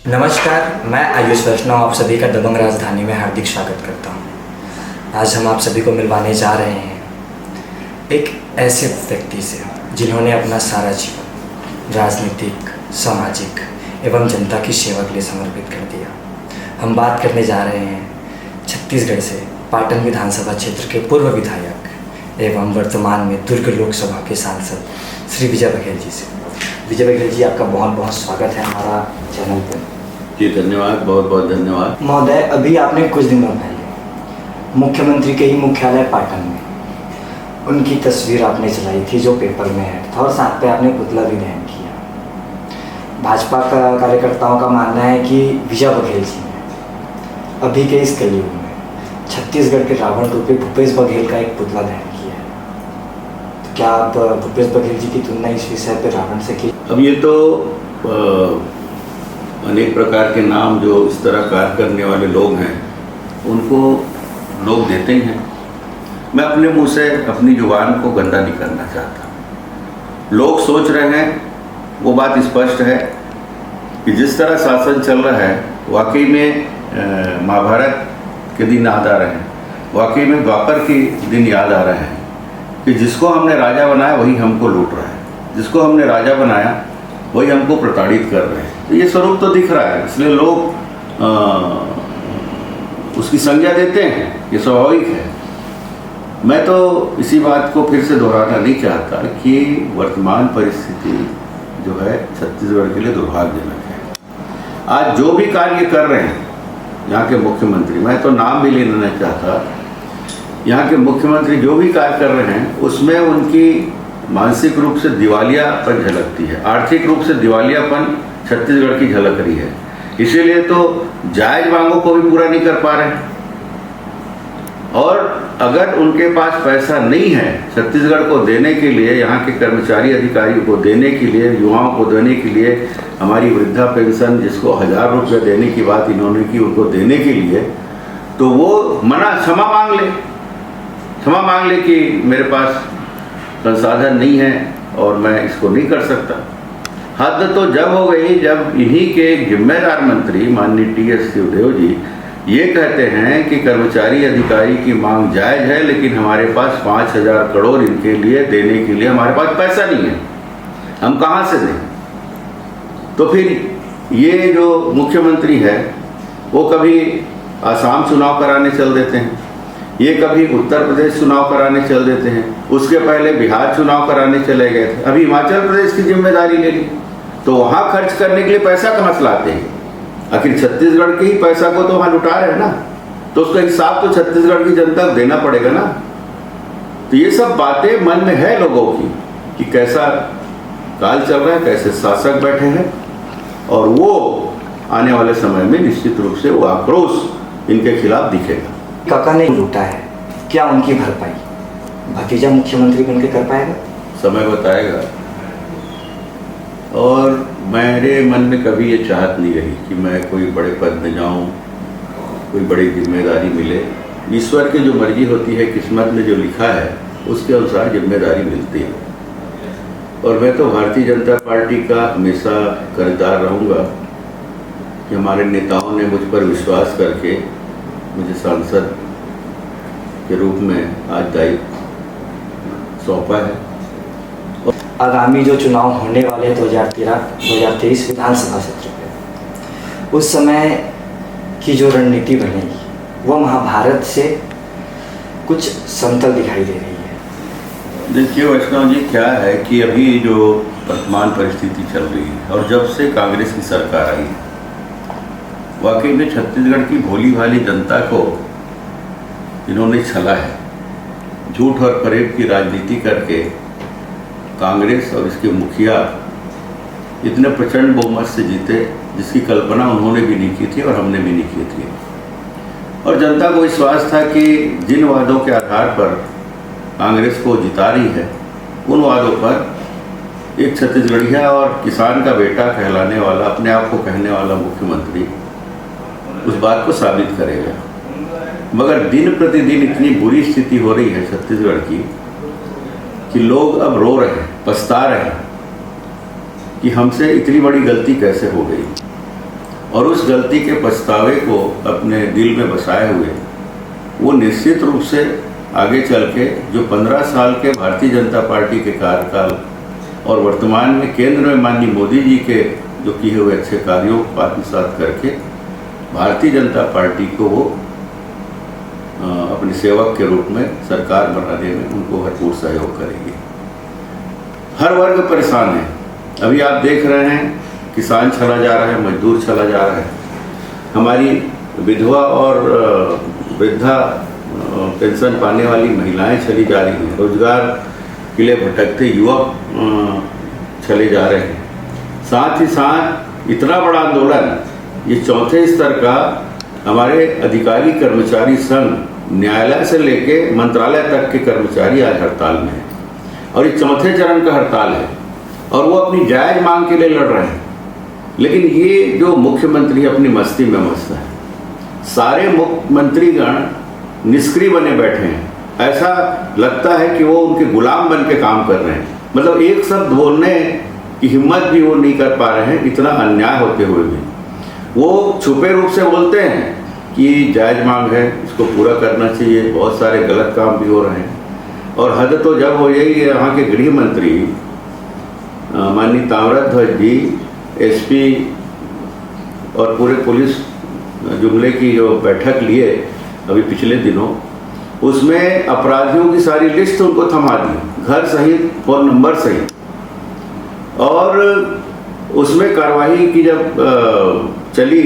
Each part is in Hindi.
नमस्कार, मैं आयुष वैष्णव आप सभी का दबंग राजधानी में हार्दिक स्वागत करता हूँ। आज हम आप सभी को मिलवाने जा रहे हैं एक ऐसे व्यक्ति से जिन्होंने अपना सारा जीवन राजनीतिक, सामाजिक एवं जनता की सेवा के लिए समर्पित कर दिया। हम बात करने जा रहे हैं छत्तीसगढ़ से पाटन विधानसभा क्षेत्र के पूर्व विधायक एवं वर्तमान में दुर्ग लोकसभा के सांसद श्री विजय बघेल जी से। विजय बघेल जी, आपका बहुत बहुत स्वागत है हमारा चैनल पर। जी धन्यवाद, बहुत बहुत धन्यवाद। महोदय, अभी आपने कुछ दिनों पहले मुख्यमंत्री के ही मुख्यालय पाटन में उनकी तस्वीर आपने चलाई थी जो पेपर में है था, और साथ पे आपने पुतला भी दहन किया। भाजपा का कार्यकर्ताओं का मानना है कि विजय बघेल जी ने अभी के इस कलयुग में छत्तीसगढ़ के रावण रूपी भूपेश बघेल का एक पुतला दहन किया है। तो क्या आप भूपेश बघेल जी की तुलना इस विषय पर रावण से की? अब ये तो अनेक प्रकार के नाम जो इस तरह कार्य करने वाले लोग हैं उनको लोग देते ही हैं। मैं अपने मुंह से अपनी जुबान को गंदा नहीं करना चाहता। लोग सोच रहे हैं वो बात स्पष्ट है कि जिस तरह शासन चल रहा है वाकई में महाभारत के दिन याद आ रहे हैं, वाकई में द्वापर के दिन याद आ रहे हैं कि जिसको हमने राजा बनाया वही हमको लूट रहा है, जिसको हमने राजा बनाया वही हमको प्रताड़ित कर रहे हैं। तो ये स्वरूप तो दिख रहा है, इसलिए लोग उसकी संज्ञा देते हैं, ये स्वाभाविक है। मैं तो इसी बात को फिर से दोहराना नहीं चाहता कि वर्तमान परिस्थिति जो है छत्तीसगढ़ के लिए दुर्भाग्यजनक है। आज जो भी कार्य कर रहे हैं यहाँ के मुख्यमंत्री, मैं तो नाम भी लेना नहीं चाहता, यहाँ के मुख्यमंत्री जो भी कार्य कर रहे हैं उसमें उनकी मानसिक रूप से दिवालियापन झलकती है, आर्थिक रूप से दिवालियापन छत्तीसगढ़ की झलक रही है। इसीलिए तो जायज मांगों को भी पूरा नहीं कर पा रहे हैं। और अगर उनके पास पैसा नहीं है छत्तीसगढ़ को देने के लिए, यहाँ के कर्मचारी अधिकारियों को देने के लिए, युवाओं को देने के लिए, हमारी वृद्धा पेंशन जिसको 1000 रुपये देने की बात इन्होंने की उनको देने के लिए, तो वो क्षमा मांग ले कि मेरे पास संसाधन नहीं है और मैं इसको नहीं कर सकता। हद तो जब हो गई जब इन्हीं के एक जिम्मेदार मंत्री माननीय टी.एस. सिंहदेव जी ये कहते हैं कि कर्मचारी अधिकारी की मांग जायज है लेकिन हमारे पास 5000 करोड़ इनके लिए देने के लिए हमारे पास पैसा नहीं है, हम कहाँ से दें? तो फिर ये जो मुख्यमंत्री है वो कभी आसाम चुनाव कराने चल देते हैं, ये कभी उत्तर प्रदेश चुनाव कराने चल देते हैं, उसके पहले बिहार चुनाव कराने चले गए थे, अभी हिमाचल प्रदेश की जिम्मेदारी ले ली। तो वहाँ खर्च करने के लिए पैसा कहाँ से लाते हैं? आखिर छत्तीसगढ़ के ही पैसा को तो वहाँ लुटा रहे हैं ना, तो उसका हिसाब तो छत्तीसगढ़ की जनता को देना पड़ेगा ना। तो ये सब बातें मन में है लोगों की कि कैसा काल चल रहा है, कैसे शासक बैठे हैं, और वो आने वाले समय में निश्चित रूप से वो आक्रोश इनके खिलाफ दिखेगा। काका ने लूटा है, क्या उनकी भरपाई भतीजा मुख्यमंत्री बनकर कर पाएगा? समय बताएगा। और मेरे मन में कभी ये चाहत नहीं रही कि मैं कोई बड़े पद में जाऊं, कोई बड़ी जिम्मेदारी मिले। ईश्वर की जो मर्जी होती है, किस्मत में जो लिखा है उसके अनुसार जिम्मेदारी मिलती है। और मैं तो भारतीय जनता पार्टी का हमेशा कर्जदार रहूँगा कि हमारे नेताओं ने मुझ पर विश्वास करके मुझे सांसद के रूप में आज दायित्व सौंपा है। आगामी जो चुनाव होने वाले 2023 विधानसभा सत्र पे, उस समय की जो रणनीति बनेगी वो महाभारत से कुछ समतल दिखाई दे रही है। देखिए वैष्णव जी, क्या है कि अभी जो वर्तमान परिस्थिति चल रही है और जब से कांग्रेस की सरकार आई है, वाकई में छत्तीसगढ़ की भोली भाली जनता को इन्होंने छला है। झूठ और फरेब की राजनीति करके कांग्रेस और इसके मुखिया इतने प्रचंड बहुमत से जीते जिसकी कल्पना उन्होंने भी नहीं की थी और हमने भी नहीं की थी। और जनता को विश्वास था कि जिन वादों के आधार पर कांग्रेस को जिता रही है उन वादों पर एक छत्तीसगढ़िया और किसान का बेटा कहलाने वाला, अपने आप को कहने वाला मुख्यमंत्री उस बात को साबित करेगा। मगर दिन प्रतिदिन इतनी बुरी स्थिति हो रही है छत्तीसगढ़ की कि लोग अब रो रहे हैं, पछता रहे हैं कि हमसे इतनी बड़ी गलती कैसे हो गई। और उस गलती के पछतावे को अपने दिल में बसाए हुए वो निश्चित रूप से आगे चल के जो 15 साल के भारतीय जनता पार्टी के कार्यकाल और वर्तमान में केंद्र में माननीय मोदी जी के जो किए हुए अच्छे कार्यों को आत्मसात करके भारतीय जनता पार्टी को वो अपने सेवक के रूप में सरकार बनाने में उनको भरपूर सहयोग करेंगे। हर वर्ग परेशान है। अभी आप देख रहे हैं किसान चला जा रहा है, मजदूर चला जा रहा है, हमारी विधवा और वृद्धा पेंशन पाने वाली महिलाएं चली जा रही हैं, रोजगार के लिए भटकते युवक चले जा रहे हैं। साथ ही साथ इतना बड़ा आंदोलन ये चौथे स्तर का हमारे अधिकारी कर्मचारी संघ न्यायालय से लेके मंत्रालय तक के कर्मचारी आज हड़ताल में हैं और ये चौथे चरण का हड़ताल है और वो अपनी जायज मांग के लिए लड़ रहे हैं। लेकिन ये जो मुख्यमंत्री अपनी मस्ती में मस्त है, सारे मुख्यमंत्रीगण निष्क्रिय बने बैठे हैं। ऐसा लगता है कि वो उनके गुलाम बन के काम कर रहे हैं, मतलब एक शब्द बोलने की हिम्मत भी वो नहीं कर पा रहे हैं, इतना अन्याय होते हुए भी वो छुपे रूप से बोलते हैं कि जायज मांग है, इसको पूरा करना चाहिए, बहुत सारे गलत काम भी हो रहे हैं। और हद तो जब हो यही यहाँ के गृह मंत्री माननीय ताम्रध्वज जी, एसपी और पूरे पुलिस जुमले की जो बैठक लिए अभी पिछले दिनों, उसमें अपराधियों की सारी लिस्ट उनको थमा दी, घर सहित, फोन नंबर सहित। और उसमें कार्रवाई की जब चली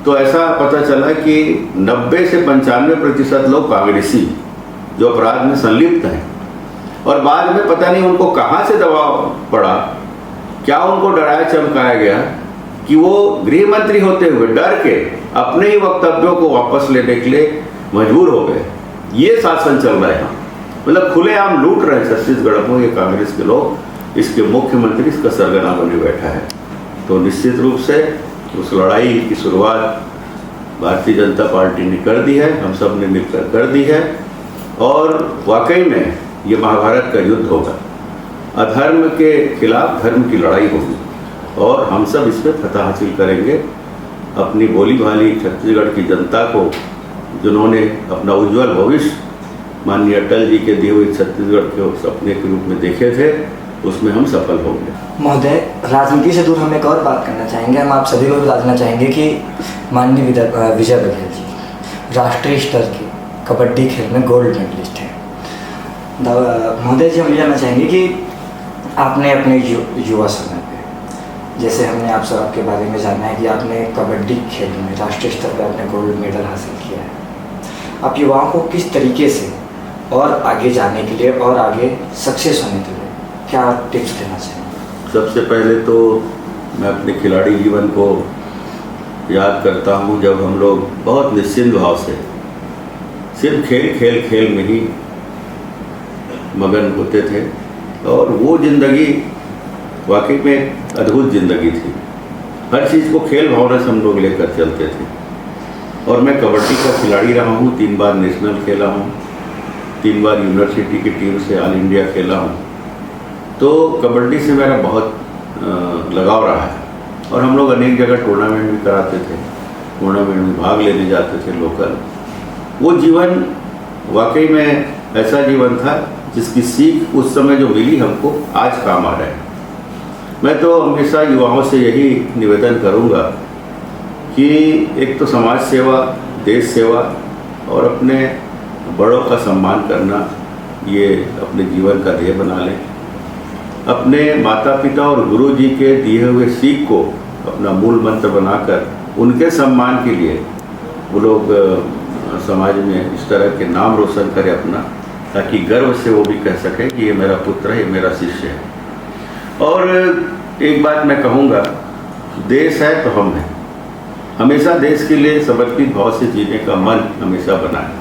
तो ऐसा पता चला कि 90 से 95% लोग कांग्रेसी जो अपराध में संलिप्त हैं। और बाद में पता नहीं उनको कहाँ से दबाव पड़ा, क्या उनको डराया चमकाया गया कि वो गृह मंत्री होते हुए डर के अपने ही वक्तव्यों को वापस लेने के लिए मजबूर हो गए। ये शासन चल रहा है यहाँ, मतलब खुलेआम लूट रहे हैं छत्तीसगढ़ को ये कांग्रेस के लोग। इसके मुख्यमंत्री इसका सरगना बने बैठा है। तो निश्चित रूप से उस लड़ाई की शुरुआत भारतीय जनता पार्टी ने कर दी है, हम सब ने मिलकर कर दी है और वाकई में ये महाभारत का युद्ध होगा। अधर्म के खिलाफ धर्म की लड़ाई होगी और हम सब इस पर फतह हासिल करेंगे। अपनी भोली भाली छत्तीसगढ़ की जनता को, जिन्होंने अपना उज्जवल भविष्य माननीय अटल जी के दिए हुए छत्तीसगढ़ के सपने के रूप में देखे थे, उसमें हम सफल होंगे। महोदय, राजनीति से दूर हम एक और बात करना चाहेंगे। हम आप सभी को बता देना चाहेंगे कि माननीय विजय बघेल जी राष्ट्रीय स्तर के कबड्डी खेल में गोल्ड मेडलिस्ट हैं। महोदय जी, हम ये जानना चाहेंगे कि आपने अपने युवा समय पे, जैसे हमने आप सब आपके बारे में जाना है कि आपने कबड्डी खेल में राष्ट्रीय स्तर पर आपने गोल्ड मेडल हासिल किया है, आप युवाओं को किस तरीके से और आगे जाने के लिए और आगे सक्सेस होने के लिए क्या टिप्स देना चाहिए? सबसे पहले तो मैं अपने खिलाड़ी जीवन को याद करता हूँ, जब हम लोग बहुत निश्चिंत भाव से सिर्फ खेल में ही मगन होते थे और वो ज़िंदगी वाकई में अद्भुत ज़िंदगी थी। हर चीज़ को खेल भावना से हम लोग लेकर चलते थे। और मैं कबड्डी का खिलाड़ी रहा हूँ, 3 बार नेशनल खेला हूँ, 3 बार यूनिवर्सिटी की टीम से ऑल इंडिया खेला हूँ। तो कबड्डी से मेरा बहुत लगाव रहा है और हम लोग अनेक जगह टूर्नामेंट भी कराते थे, टूर्नामेंट में भाग लेने जाते थे लोकल। वो जीवन वाकई में ऐसा जीवन था जिसकी सीख उस समय जो मिली हमको आज काम आ रहा है। मैं तो हमेशा युवाओं से यही निवेदन करूंगा कि एक तो समाज सेवा, देश सेवा और अपने बड़ों का सम्मान करना, ये अपने जीवन का ध्येय बना लें। अपने माता पिता और गुरु जी के दिए हुए सीख को अपना मूल मंत्र बनाकर उनके सम्मान के लिए वो लोग समाज में इस तरह के नाम रोशन करें अपना, ताकि गर्व से वो भी कह सके कि ये मेरा पुत्र है, ये मेरा शिष्य है। और एक बात मैं कहूँगा, देश है तो हम हैं। हमेशा देश के लिए समर्पित भाव से जीने का मन हमेशा बनाए।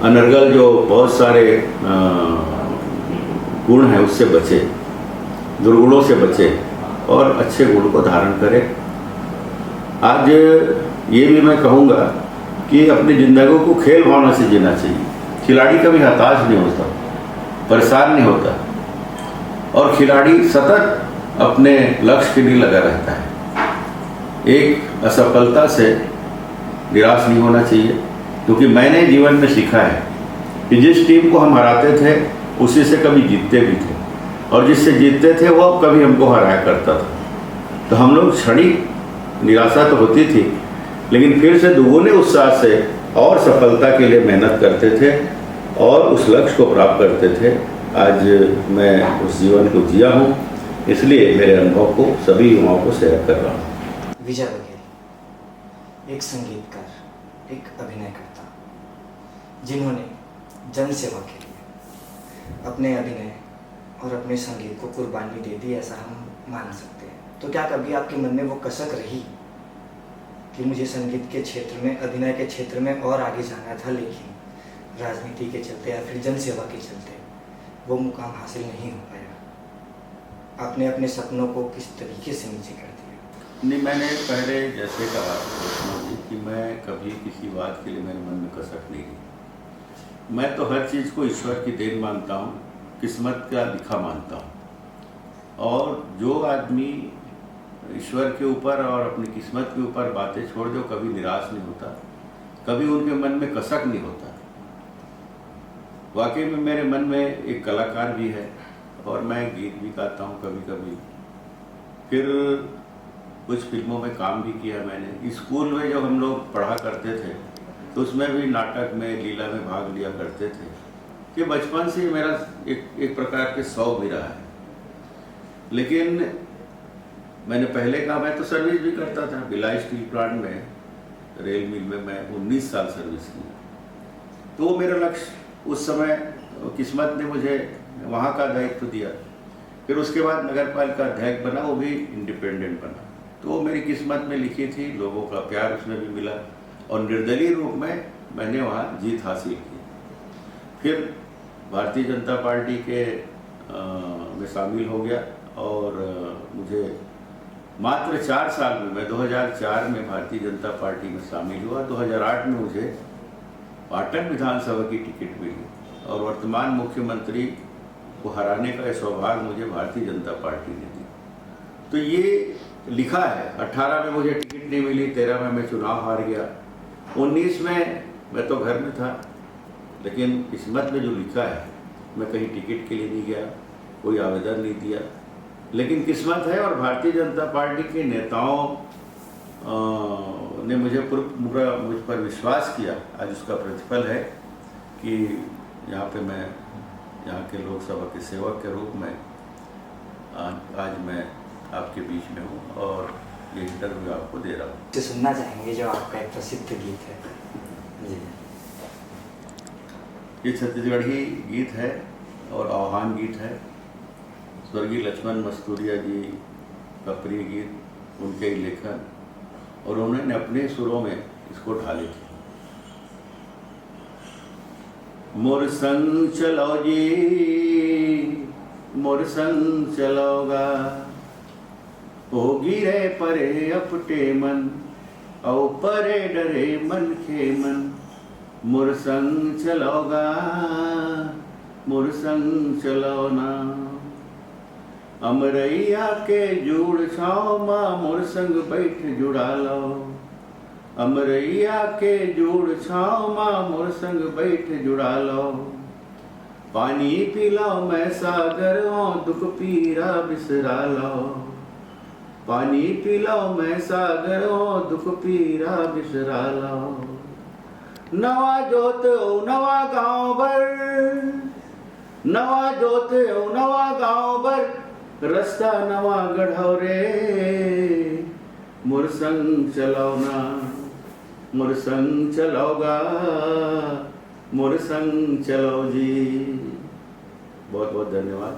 अनर्गल जो बहुत सारे गुण हैं उससे बचे, दुर्गुणों से बचे और अच्छे गुण को धारण करें। आज ये भी मैं कहूँगा कि अपनी ज़िंदगी को खेल भावना से जीना चाहिए। खिलाड़ी कभी हताश नहीं होता, परेशान नहीं होता और खिलाड़ी सतत अपने लक्ष्य के लिए लगा रहता है। एक असफलता से निराश नहीं होना चाहिए, क्योंकि मैंने जीवन में सीखा है कि जिस टीम को हम हराते थे उसी से कभी जीतते भी थे, और जिससे जीतते थे वो कभी हमको हराया करता था। तो हम लोग क्षणिक निराशा तो होती थी, लेकिन फिर से दुगुने उत्साह से और सफलता के लिए मेहनत करते थे और उस लक्ष्य को प्राप्त करते थे। आज मैं उस जीवन को जिया हूँ, इसलिए मेरे अनुभव को सभी युवाओं को शेयर कर रहा हूँ। विजय बघेल एक संगीतकार, एक अभिनयकर्ता, जिन्होंने जन सेवा के लिए अपने अभिनय और अपने संगीत को कुर्बानी दे दी, ऐसा हम मान सकते हैं। तो क्या कभी आपके मन में वो कसक रही कि मुझे संगीत के क्षेत्र में, अभिनय के क्षेत्र में और आगे जाना था, लेकिन राजनीति के चलते या फिर जन सेवा के चलते वो मुकाम हासिल नहीं हो पाया? आपने अपने सपनों को किस तरीके से नीचे कर दिया? नहीं, मैंने पहले जैसे कहा कि मैं कभी किसी बात के लिए मेरे मन में कसक नहीं की। मैं तो हर चीज़ को ईश्वर की देन मानता हूँ, किस्मत का लिखा मानता हूँ। और जो आदमी ईश्वर के ऊपर और अपनी किस्मत के ऊपर बातें छोड़ दो, कभी निराश नहीं होता, कभी उनके मन में कसक नहीं होता। वाकई में मेरे मन में एक कलाकार भी है और मैं गीत भी गाता हूँ कभी कभी। फिर कुछ फिल्मों में काम भी किया मैंने। स्कूल में जब हम लोग पढ़ा करते थे तो उसमें भी नाटक में, लीला में भाग लिया करते थे। कि बचपन से मेरा एक प्रकार के शौक भी रहा है। लेकिन मैंने पहले कहा, मैं तो सर्विस भी करता था भिलाई स्टील प्लांट में, रेल मिल में मैं 19 साल सर्विस की। तो वो मेरा लक्ष्य, उस समय किस्मत ने मुझे वहाँ का दायित्व दिया। फिर उसके बाद नगर पालिका अध्यक्ष बना, वो भी इंडिपेंडेंट बना। तो वो मेरी किस्मत में लिखी थी, लोगों का प्यार उसमें भी मिला और निर्दलीय रूप में मैंने वहाँ जीत हासिल की। फिर भारतीय जनता पार्टी के में शामिल हो गया और मुझे मात्र 4 साल में, मैं 2004 में भारतीय जनता पार्टी में शामिल हुआ। 2008 में मुझे पाटन विधानसभा की टिकट मिली और वर्तमान मुख्यमंत्री को हराने का सौभाग्य मुझे भारतीय जनता पार्टी ने दी। तो ये लिखा है। 18 में मुझे टिकट नहीं मिली, 13 में मैं चुनाव हार गया, 19 में मैं तो घर में था। लेकिन किस्मत में जो लिखा है, मैं कहीं टिकट के लिए नहीं गया, कोई आवेदन नहीं दिया, लेकिन किस्मत है। और भारतीय जनता पार्टी के नेताओं ने मुझ पर विश्वास किया। आज उसका प्रतिफल है कि यहाँ पे मैं यहाँ के लोकसभा के सेवक के रूप में आज मैं आपके बीच में हूँ और ये इंटरव्यू आपको दे रहा हूँ। तो सुनना चाहेंगे जो आपका एक प्रसिद्ध गीत है जी। ये छत्तीसगढ़ी गीत है और आह्वान गीत है। स्वर्गीय लक्ष्मण मस्तूरिया जी का प्रिय गीत, उनके ही लेखन, और उन्होंने अपने सुरों में इसको ढाले थे। मोर संग चलो जी, मोर संग चलोगा, होगी रे परे अपटे मन, औ परे डरे मन के मन। मोर संग चलोगा, मोर संग चलो ना, अमरैया के जुड़ छाओ माँ, मोर संग बैठ जुड़ा लो। अमरैया के जुड़ छाओ माँ, मोर संग बैठ जुड़ा लो। पानी पिलाओ मैं सागर हो, दुख पीरा बिसरा लो। पानी पिलाओ मैं सागर हो, दुख पीरा बिसरा लो। नवा जोत ओ नवा गाँव भर, नवा जोत ओ नवा गाँव भर, रास्ता नवा गढ़ो रे। मोर संग चलो ना, मोर संग चलोगा, मोर संग चलो जी। बहुत बहुत धन्यवाद।